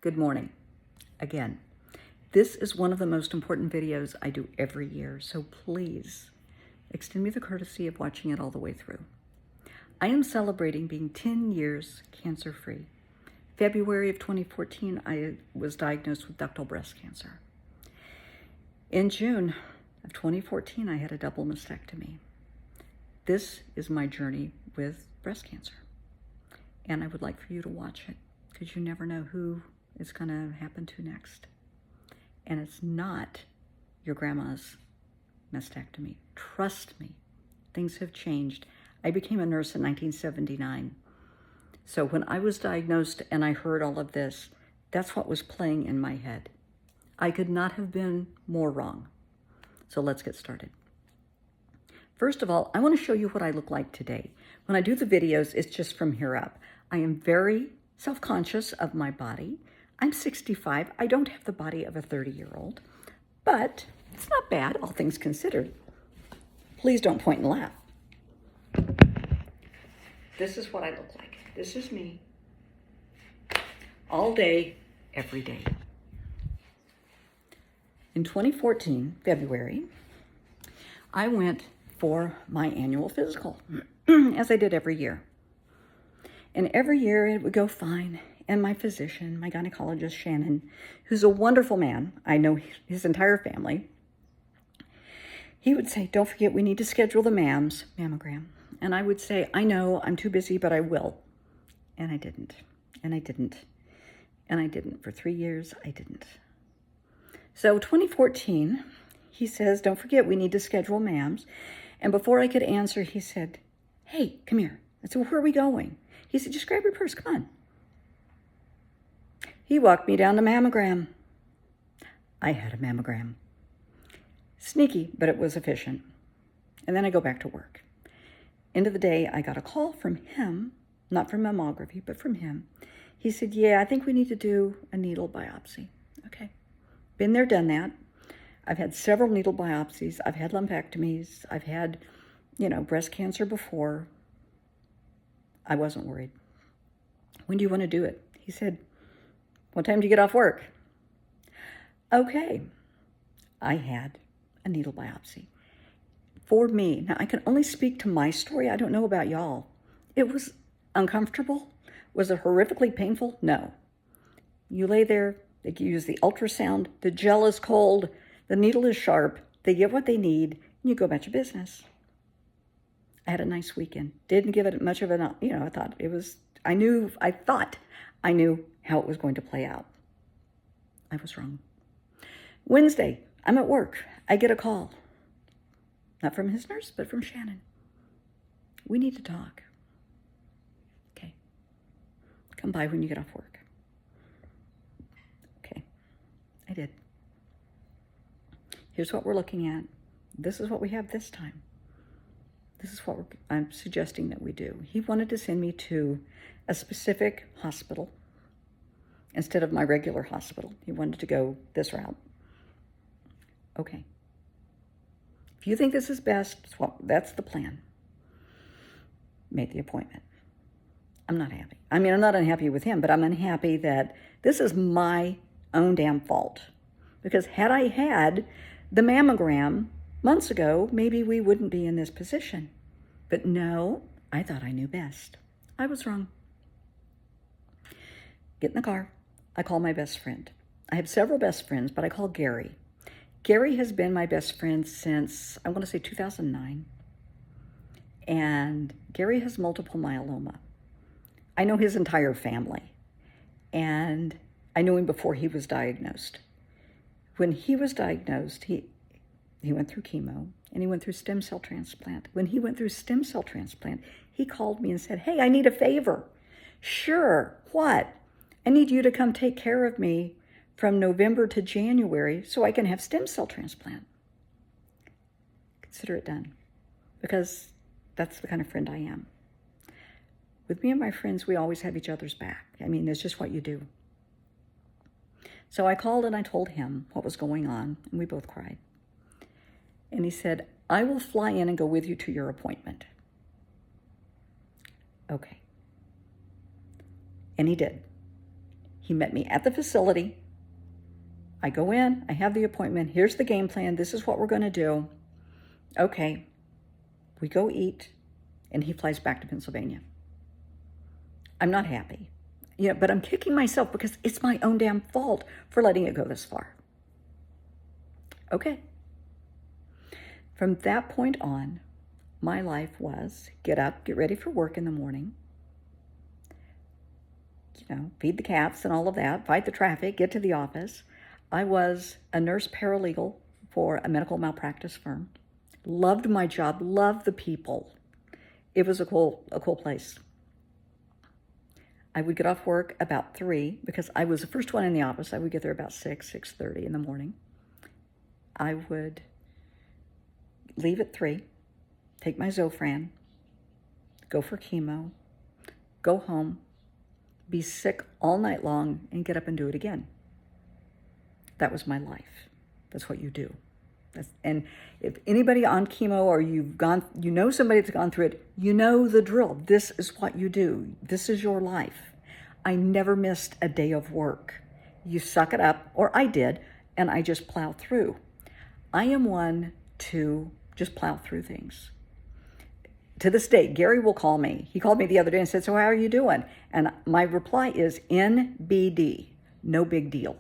Good morning. Again, this is one of the most important videos I do every year, so please extend me the courtesy of watching it all the way through. I am celebrating being 10 years cancer-free. February of 2014, I was diagnosed with ductal breast cancer. In June of 2014, I had a double mastectomy. This is my journey with breast cancer, and I would like for you to watch it because you never know who it's going to happen to next. And it's not your grandma's mastectomy. Trust me, things have changed. I became a nurse in 1979. So when I was diagnosed and I heard all of this, that's what was playing in my head. I could not have been more wrong. So let's get started. First of all, I want to show you what I look like today. When I do the videos, it's just from here up. I am very self-conscious of my body. I'm 65. I don't have the body of a 30-year-old, but it's not bad, all things considered. Please don't point and laugh. This is what I look like. This is me. All day, every day. In 2014, February, I went for my annual physical, as I did every year. And every year it would go fine. And my physician, my gynecologist, Shannon, who's a wonderful man, I know his entire family, he would say, don't forget, we need to schedule the mammogram. And I would say, I know, I'm too busy, but I will. And I didn't, and I didn't, and I didn't. For 3 years, I didn't. So 2014, he says, don't forget, we need to schedule mams. And before I could answer, he said, hey, come here. I said, well, where are we going? He said, just grab your purse, come on. He walked me down the mammogram. I had a mammogram. Sneaky, but it was efficient. And then I go back to work. End of the day, I got a call from him, not from mammography, but from him. He said, yeah, I think we need to do a needle biopsy. Okay. Been there, done that. I've had several needle biopsies. I've had lumpectomies. I've had, breast cancer before. I wasn't worried. When do you want to do it? He said, what time do you get off work? Okay. I had a needle biopsy. For me, now I can only speak to my story. I don't know about y'all. It was uncomfortable. Was it horrifically painful? No. You lay there, they use the ultrasound, the gel is cold, the needle is sharp, they get what they need, and you go about your business. I had a nice weekend. Didn't give it much of an, I thought I knew how it was going to play out. I was wrong. Wednesday, I'm at work. I get a call. Not from his nurse, but from Shannon. We need to talk. Okay. Come by when you get off work. Okay. I did. Here's what we're looking at. This is what we have this time. This is what I'm suggesting that we do. He wanted to send me to a specific hospital instead of my regular hospital. He wanted to go this route. Okay. If you think this is best, well, that's the plan. Made the appointment. I'm not happy. I'm not unhappy with him, but I'm unhappy that this is my own damn fault. Because had I had the mammogram months ago, maybe we wouldn't be in this position. But no, I thought I knew best. I was wrong. Get in the car. I call my best friend. I have several best friends, but I call Gary. Gary has been my best friend since, I want to say 2009. And Gary has multiple myeloma. I know his entire family. And I knew him before he was diagnosed. When he was diagnosed, he went through chemo and he went through stem cell transplant. When he went through stem cell transplant, he called me and said, hey, I need a favor. Sure, what? I need you to come take care of me from November to January so I can have stem cell transplant. Consider it done, because that's the kind of friend I am. With me and my friends, we always have each other's back. It's just what you do. So I called and I told him what was going on, and we both cried. And he said, I will fly in and go with you to your appointment. Okay. And he did. He met me at the facility. I go in, I have the appointment. Here's the game plan. This is what we're going to do. Okay, we go eat, and he flies back to Pennsylvania. I'm not happy, but I'm kicking myself because it's my own damn fault for letting it go this far. Okay. From that point on, my life was get up, get ready for work in the morning, feed the cats and all of that, fight the traffic, get to the office. I was a nurse paralegal for a medical malpractice firm. Loved my job, loved the people. It was a cool place. I would get off work about 3 because I was the first one in the office. I would get there about 6:30 in the morning. I would leave at 3, take my Zofran, go for chemo, go home, be sick all night long, and get up and do it again. That was my life. That's what you do. And if anybody on chemo or somebody that's gone through it, you know the drill. This is what you do. This is your life. I never missed a day of work. You suck it up, or I did, and I just plow through. I am one to just plow through things. To this day, Gary will call me. He called me the other day and said, "So how are you doing?" And my reply is NBD, no big deal.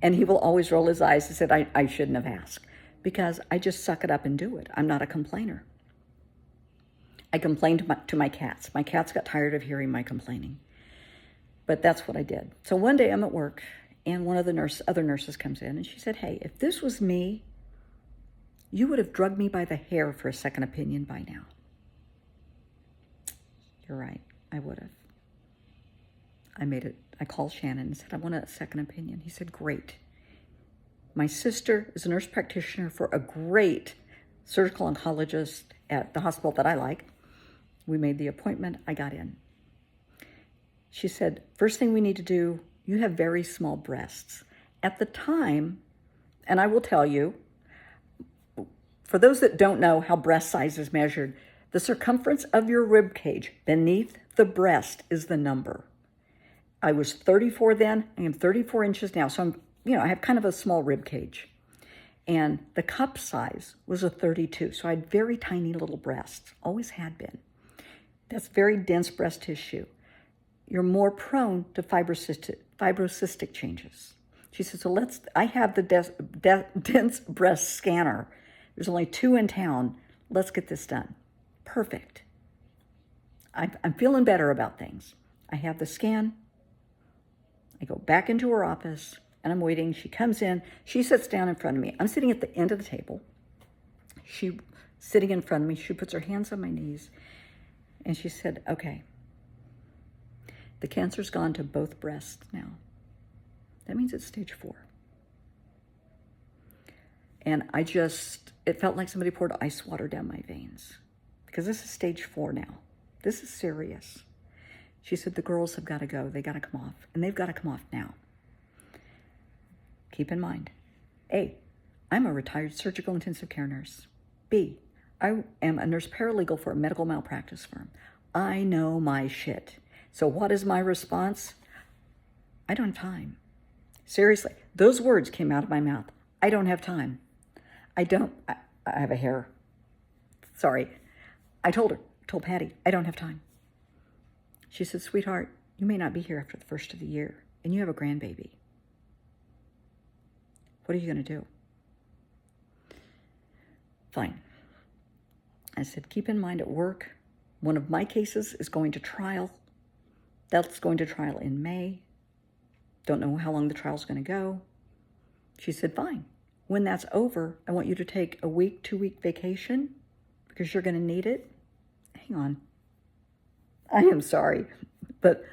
And he will always roll his eyes and said, I shouldn't have asked, because I just suck it up and do it. I'm not a complainer. I complained to my cats. My cats got tired of hearing my complaining. But that's what I did. So one day I'm at work, and one of the other nurses comes in, and she said, "Hey, if this was me, you would have drugged me by the hair for a second opinion by now." You're right, I would have. I called Shannon and said, "I want a second opinion." He said, "Great. My sister is a nurse practitioner for a great surgical oncologist at the hospital that I like." We made the appointment. I got in. She said, "First thing we need to do, you have very small breasts." At the time, and I will tell you, for those that don't know how breast size is measured, the circumference of your rib cage beneath the breast is the number. I was 34 then. I am 34 inches now. So I have kind of a small rib cage. And the cup size was a 32. So I had very tiny little breasts. Always had been. That's very dense breast tissue. You're more prone to fibrocystic changes. She said, I have the dense breast scanner. There's only 2 in town. Let's get this done. Perfect. I'm feeling better about things. I have the scan. I go back into her office, and I'm waiting. She comes in. She sits down in front of me. I'm sitting at the end of the table. She's sitting in front of me. She puts her hands on my knees, and she said, "Okay, the cancer's gone to both breasts now. That means it's stage 4. And it felt like somebody poured ice water down my veins, because this is stage 4 now. This is serious. She said, "The girls have got to go. They got to come off, and they've got to come off now. Keep in mind, A, I'm a retired surgical intensive care nurse. B, I am a nurse paralegal for a medical malpractice firm. I know my shit. So what is my response? I don't have time." Seriously, those words came out of my mouth. I don't have time. I have a hair. Sorry. I told Patty, I don't have time. She said, "Sweetheart, you may not be here after the first of the year, and you have a grandbaby. What are you going to do?" Fine. I said, "Keep in mind at work, one of my cases is going to trial. That's going to trial in May. Don't know how long the trial's going to go." She said, "Fine. When that's over, I want you to take a 2-week vacation because you're going to need it." Hang on. I am sorry, but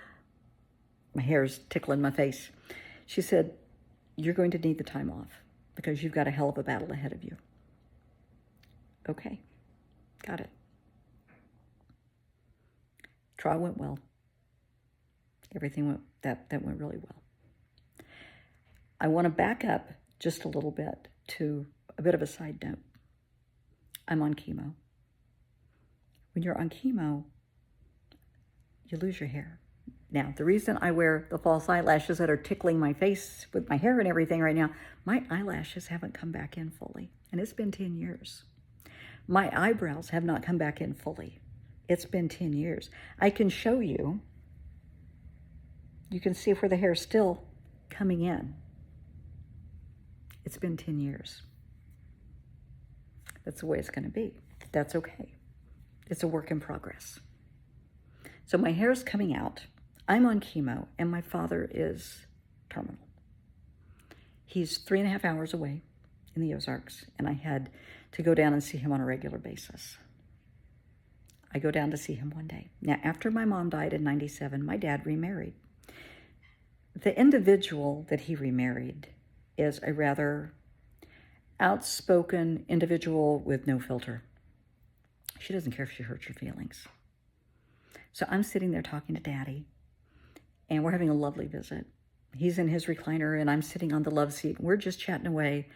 my hair is tickling my face. She said, "You're going to need the time off because you've got a hell of a battle ahead of you." Okay, got it. Trial went well. Everything went really well. I want to back up just a little bit to a bit of a side note. I'm on chemo. When you're on chemo, you lose your hair. Now, the reason I wear the false eyelashes that are tickling my face with my hair and everything right now, my eyelashes haven't come back in fully. And it's been 10 years. My eyebrows have not come back in fully. It's been 10 years. I can show you. You can see where the hair is still coming in. It's been 10 years. That's the way it's going to be. That's okay. It's a work in progress. So my hair is coming out. I'm on chemo, and my father is terminal. He's 3.5 hours away in the Ozarks, and I had to go down and see him on a regular basis. I go down to see him one day. Now, after my mom died in 97, my dad remarried. The individual that he remarried is a rather outspoken individual with no filter. She doesn't care if she hurts your feelings. So I'm sitting there talking to Daddy, and we're having a lovely visit. He's in his recliner, and I'm sitting on the love seat. We're just chatting away,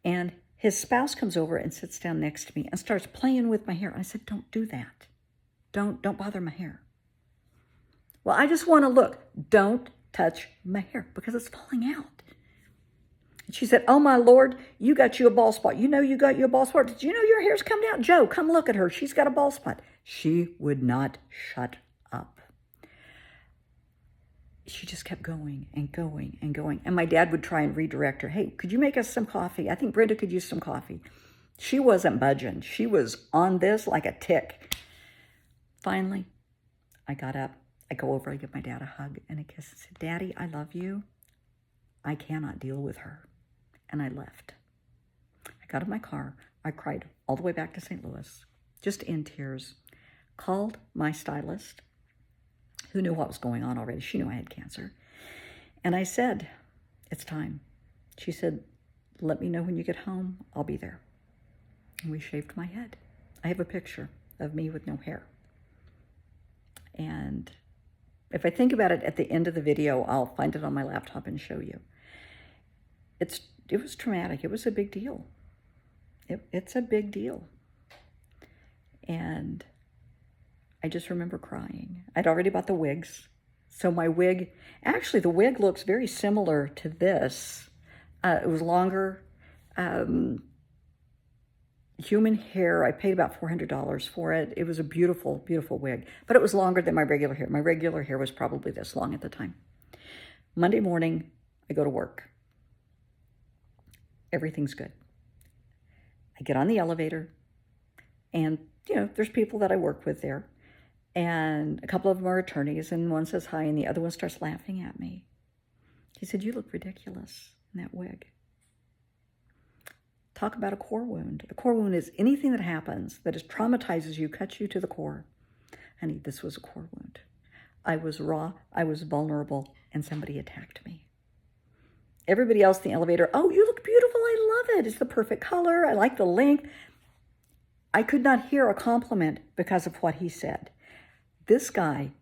and his spouse comes over and sits down next to me and starts playing with my hair. I said, don't do that. Don't bother my hair. Well, I just want to look. Don't touch my hair because it's falling out. And she said, oh, my Lord, you got you a bald spot. You know you got you a bald spot. Did you know your hair's come down? Joe, come look at her. She's got a bald spot. She would not shut up. She just kept going and going and going. And my dad would try and redirect her. Hey, could you make us some coffee? I think Brenda could use some coffee. She wasn't budging. She was on this like a tick. Finally, I got up. I go over, I give my dad a hug and a kiss and said, Daddy, I love you. I cannot deal with her. And I left. I got in my car. I cried all the way back to St. Louis, just in tears. Called my stylist, who knew what was going on already. She knew I had cancer. And I said, it's time. She said, let me know when you get home. I'll be there. And we shaved my head. I have a picture of me with no hair. And if I think about it at the end of the video, I'll find it on my laptop and show you. It was traumatic. It was a big deal. It's a big deal. And I just remember crying. I'd already bought the wigs. So my wig, actually the wig looks very similar to this. It was longer, human hair. I paid about $400 for it. It was a beautiful, beautiful wig, but it was longer than my regular hair. My regular hair was probably this long at the time. Monday morning, I go to work. Everything's good. I get on the elevator, and, there's people that I work with there, and a couple of them are attorneys, and one says hi, and the other one starts laughing at me. He said, you look ridiculous in that wig. Talk about a core wound. A core wound is anything that happens that traumatizes you, cuts you to the core. Honey, this was a core wound. I was raw, I was vulnerable, and somebody attacked me. Everybody else in the elevator, oh, you look beautiful, I love it. It's the perfect color, I like the length. I could not hear a compliment because of what he said. This guy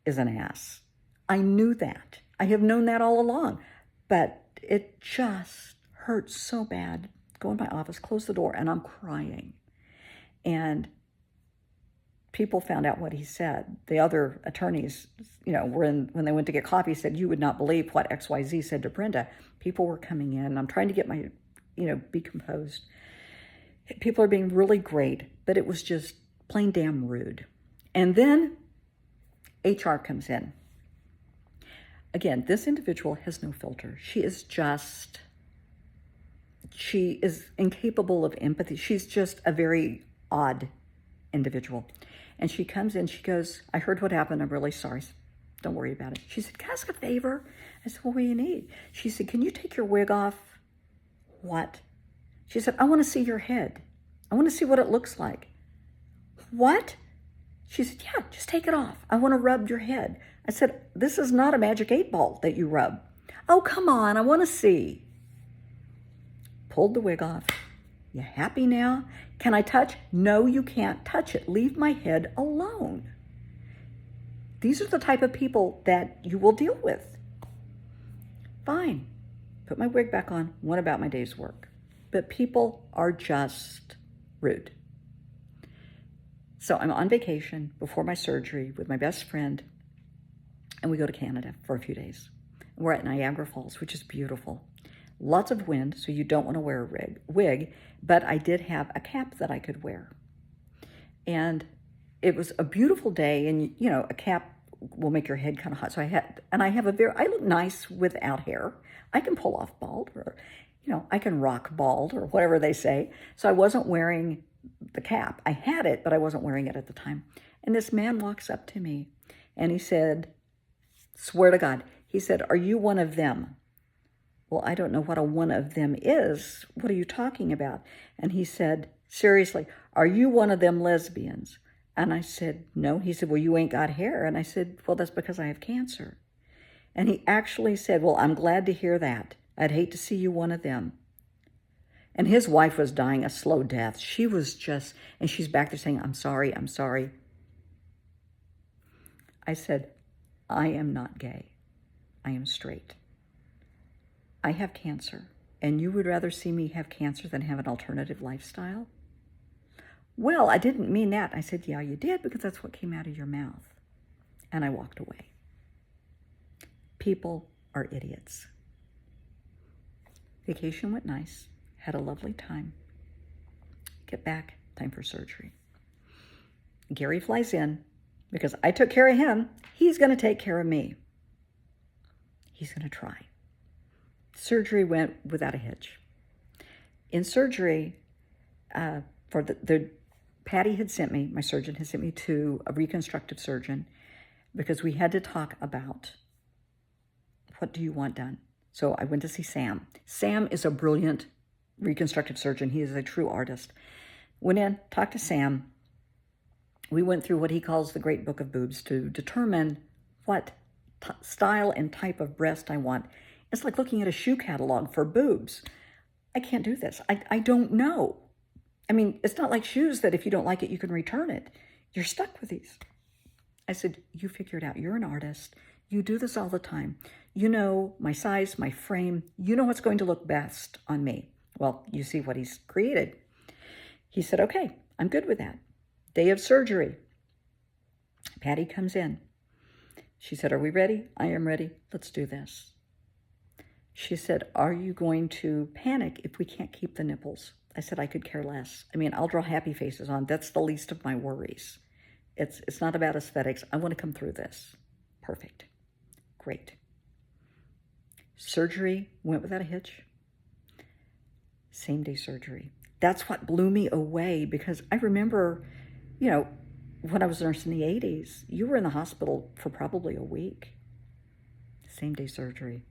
is an ass. I knew that. I have known that all along, but it just hurts so bad. Go in my office, close the door, and I'm crying. And people found out what he said. The other attorneys, when they went to get coffee, said, you would not believe what XYZ said to Brenda. People were coming in. I'm trying to get my, be composed. People are being really great, but it was just plain damn rude. And then HR comes in. Again, this individual has no filter. She is incapable of empathy. She's just a very odd individual. And she comes in, she goes, I heard what happened. I'm really sorry. Don't worry about it. She said, can I ask a favor? I said, well, what do you need? She said, can you take your wig off? What? She said, I want to see your head. I want to see what it looks like. What? She said, yeah, just take it off. I want to rub your head. I said, this is not a magic 8-ball that you rub. Oh, come on, I want to see. Pulled the wig off. You happy now? Can I touch? No, you can't touch it. Leave my head alone. These are the type of people that you will deal with. Fine. Put my wig back on, went about my day's work. But people are just rude. So I'm on vacation before my surgery with my best friend. and we go to Canada for a few days. We're at Niagara Falls, which is beautiful. Lots of wind, so you don't want to wear a wig, but I did have a cap that I could wear. And it was a beautiful day, and you know, a cap will make your head kind of hot. So I look nice without hair. I can pull off bald, or, you know, I can rock bald, or whatever they say. So I wasn't wearing the cap. I had it, but I wasn't wearing it at the time. And this man walks up to me, and he said, swear to God, he said, "Are you one of them?" Well, I don't know what a one of them is. What are you talking about? And he said, seriously, "Are you one of them lesbians?" And I said, "No." He said, "Well, you ain't got hair." And I said, "Well, that's because I have cancer." And he actually said, "Well, I'm glad to hear that. I'd hate to see you one of them." And his wife was dying a slow death. She was just, and she's back there saying, "I'm sorry, I'm sorry." I said, "I am not gay. I am straight. I have cancer, and you would rather see me have cancer than have an alternative lifestyle?" "Well, I didn't mean that." I said, "Yeah, you did, because that's what came out of your mouth." And I walked away. People are idiots. Vacation went nice. Had a lovely time. Get back, time for surgery. Gary flies in because I took care of him. He's going to take care of me. He's going to try. Surgery went without a hitch. In surgery, for the Patty had sent me, my surgeon had sent me to a reconstructive surgeon because we had to talk about what do you want done. So I went to see Sam. Sam is a brilliant reconstructive surgeon. He is a true artist. Went in, talked to Sam. We went through what he calls the Great Book of Boobs to determine what style and type of breast I want. It's like looking at a shoe catalog for boobs. I can't do this. I don't know. I mean, it's not like shoes that if you don't like it, you can return it. You're stuck with these. I said, "You figure it out. You're an artist. You do this all the time. You know my size, my frame. You know what's going to look best on me." Well, you see what he's created. He said, "Okay, I'm good with that." Day of surgery. Patty comes in. She said, "Are we ready?" "I am ready. Let's do this." She said, "Are you going to panic if we can't keep the nipples?" I said, "I could care less. I mean, I'll draw happy faces on. That's the least of my worries. It's not about aesthetics. I want to come through this." Perfect. Great. Surgery went without a hitch. Same day surgery. That's what blew me away, because I remember, you know, when I was a nurse in the 80s, you were in the hospital for probably a week. Same day surgery.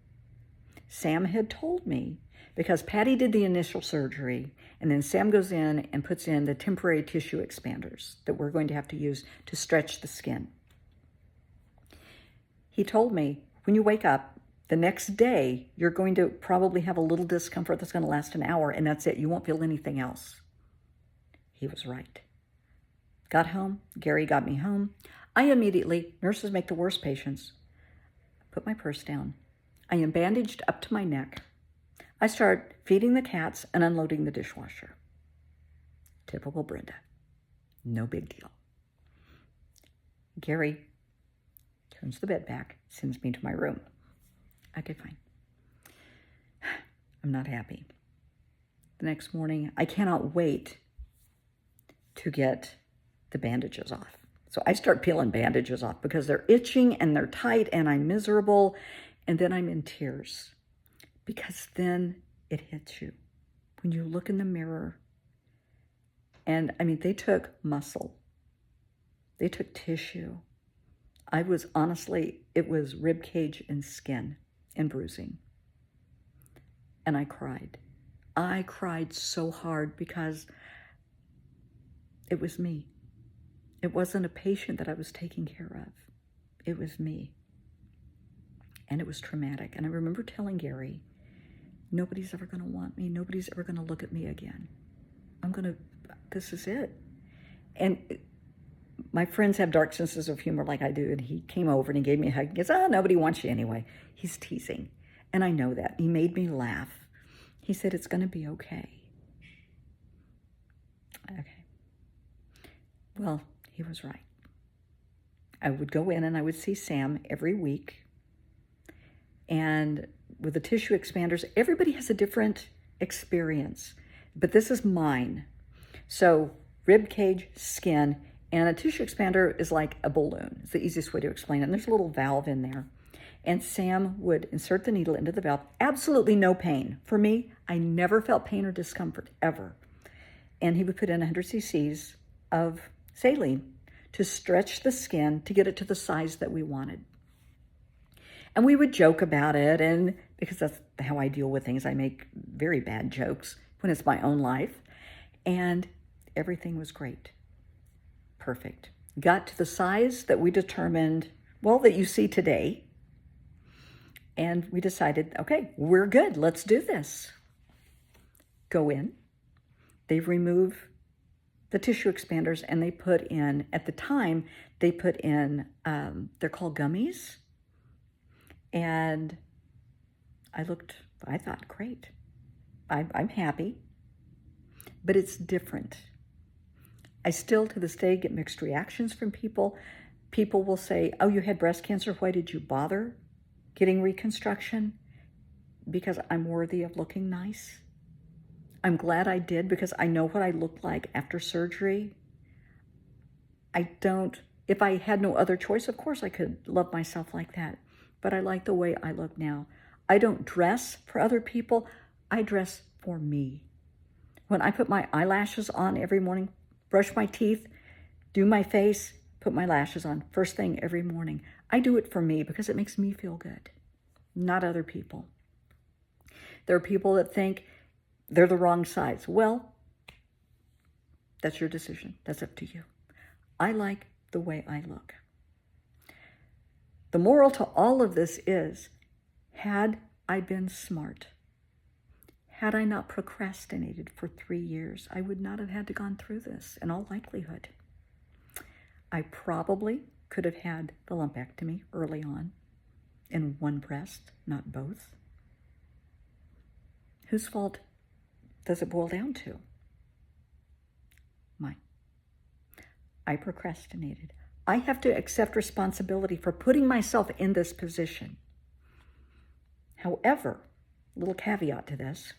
Sam had told me, because Patty did the initial surgery, and then Sam goes in and puts in the temporary tissue expanders that we're going to have to use to stretch the skin. He told me, when you wake up, the next day, you're going to probably have a little discomfort that's going to last an hour, and that's it. You won't feel anything else. He was right. Got home. Gary got me home. I immediately, nurses make the worst patients, put my purse down. I am bandaged up to my neck. I start feeding the cats and unloading the dishwasher. Typical Brenda. No big deal. Gary turns the bed back, sends me to my room. Okay, fine. I'm not happy. The next morning, I cannot wait to get the bandages off. So I start peeling bandages off because they're itching and they're tight and I'm miserable. And then I'm in tears, because then it hits you when you look in the mirror. And I mean, they took muscle. They took tissue. I was honestly, it was rib cage and skin and bruising. And I cried. I cried so hard because it was me. It wasn't a patient that I was taking care of. It was me. And it was traumatic. And I remember telling Gary, nobody's ever going to want me. Nobody's ever going to look at me again. This is it. And my friends have dark senses of humor like I do. And he came over and he gave me a hug. He goes, "Oh, nobody wants you anyway." He's teasing. And I know that. He made me laugh. He said, "It's going to be okay." Okay. Well, he was right. I would go in and I would see Sam every week. And with the tissue expanders, everybody has a different experience, but this is mine. So rib cage, skin, and a tissue expander is like a balloon. It's the easiest way to explain it. And there's a little valve in there. And Sam would insert the needle into the valve. Absolutely no pain. For me, I never felt pain or discomfort, ever. And he would put in 100 cc's of saline to stretch the skin to get it to the size that we wanted. And we would joke about it, and because that's how I deal with things, I make very bad jokes when it's my own life. And everything was great. Perfect. Got to the size that we determined, well, that you see today. And we decided, okay, we're good. Let's do this. Go in. They remove the tissue expanders and they put in, at the time, they put in, they're called gummies. And I thought, great. I'm happy. But it's different. I still, to this day, get mixed reactions from people. People will say, oh, you had breast cancer. Why did you bother getting reconstruction? Because I'm worthy of looking nice. I'm glad I did because I know what I look like after surgery. If I had no other choice, of course I could love myself like that. But I like the way I look now. I don't dress for other people. I dress for me. When I put my eyelashes on every morning, brush my teeth, do my face, put my lashes on first thing every morning, I do it for me because it makes me feel good, not other people. There are people that think they're the wrong size. Well, that's your decision. That's up to you. I like the way I look. The moral to all of this is, had I been smart, had I not procrastinated for 3 years, I would not have had to gone through this in all likelihood. I probably could have had the lumpectomy early on in one breast, not both. Whose fault does it boil down to? Mine. I procrastinated. I have to accept responsibility for putting myself in this position. However, little caveat to this,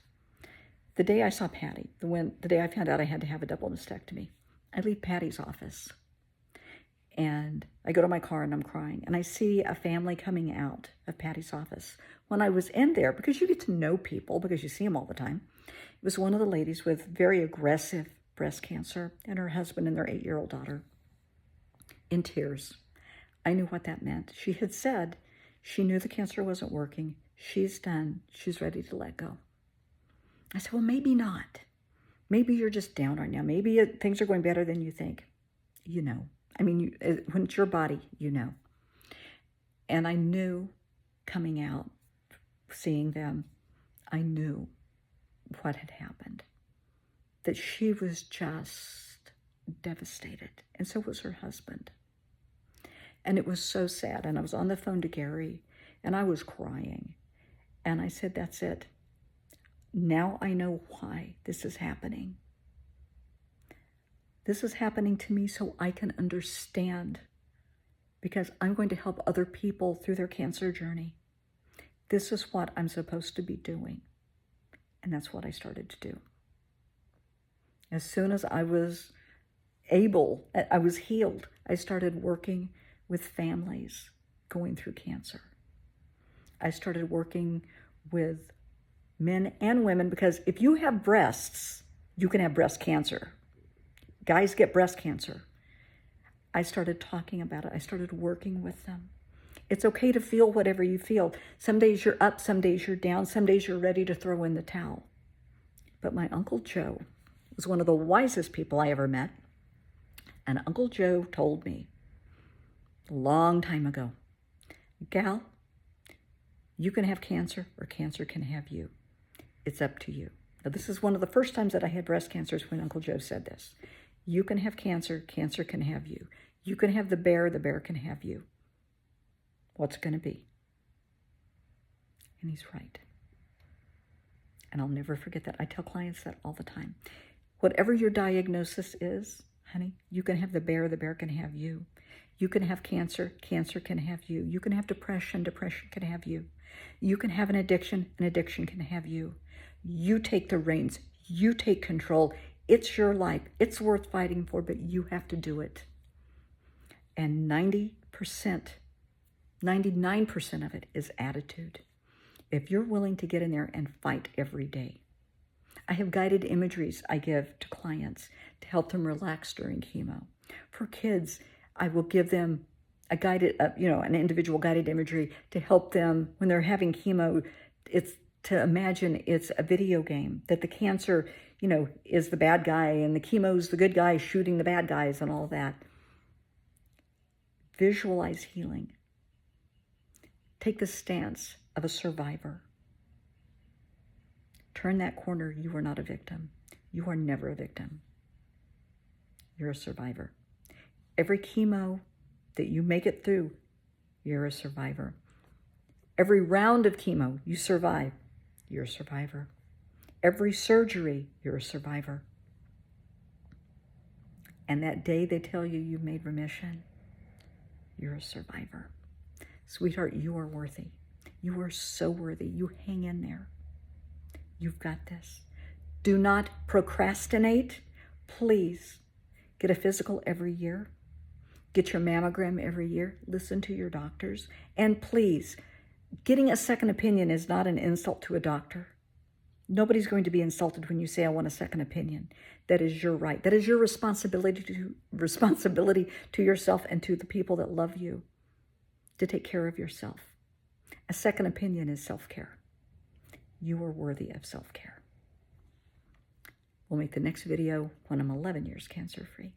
the day I saw Patty, the day I found out I had to have a double mastectomy, I leave Patty's office and I go to my car and I'm crying and I see a family coming out of Patty's office. When I was in there, because you get to know people because you see them all the time, it was one of the ladies with very aggressive breast cancer and her husband and their 8-year-old daughter in tears. I knew what that meant. She had said she knew the cancer wasn't working. She's done. She's ready to let go. I said, well, maybe not. Maybe you're just down right now. Maybe things are going better than you think. You know. I mean, when it's your body, you know. And I knew coming out, seeing them, I knew what had happened. That she was just devastated. And so was her husband. And it was so sad. And I was on the phone to Gary, and I was crying. And I said, that's it. Now I know why this is happening. This is happening to me so I can understand, because I'm going to help other people through their cancer journey. This is what I'm supposed to be doing. And that's what I started to do. As soon as I was I was healed, I started working with families going through cancer. I started working with men and women, because if you have breasts, you can have breast cancer. Guys get breast cancer. I started talking about it. I started working with them. It's okay to feel whatever you feel. Some days you're up, some days you're down, some days you're ready to throw in the towel. But my Uncle Joe was one of the wisest people I ever met. And Uncle Joe told me a long time ago, gal, you can have cancer or cancer can have you. It's up to you. Now, this is one of the first times that I had breast cancer when Uncle Joe said this. You can have cancer, cancer can have you. You can have the bear can have you. What's it going to be? And he's right. And I'll never forget that. I tell clients that all the time. Whatever your diagnosis is, honey, you can have the bear can have you. You can have cancer, cancer can have you. You can have depression, depression can have you. You can have an addiction can have you. You take the reins. You take control. It's your life. It's worth fighting for, but you have to do it. And 90%, 99% of it is attitude. If you're willing to get in there and fight every day. I have guided imageries I give to clients to help them relax during chemo. For kids, I will give them a guided, an individual guided imagery to help them when they're having chemo. It's to imagine it's a video game, that the cancer, is the bad guy and the chemo's the good guy shooting the bad guys and all that. Visualize healing. Take the stance of a survivor. Turn that corner. You are not a victim. You are never a victim. You're a survivor. Every chemo that you make it through, you're a survivor. Every round of chemo you survive, you're a survivor. Every surgery, you're a survivor. And that day they tell you you've made remission, you're a survivor. Sweetheart, you are worthy. You are so worthy. You hang in there. You've got this. Do not procrastinate. Please get a physical every year. Get your mammogram every year. Listen to your doctors. And please, getting a second opinion is not an insult to a doctor. Nobody's going to be insulted when you say, I want a second opinion. That is your right. That is your responsibility to yourself and to the people that love you, to take care of yourself. A second opinion is self-care. You are worthy of self-care. We'll make the next video when I'm 11 years cancer-free.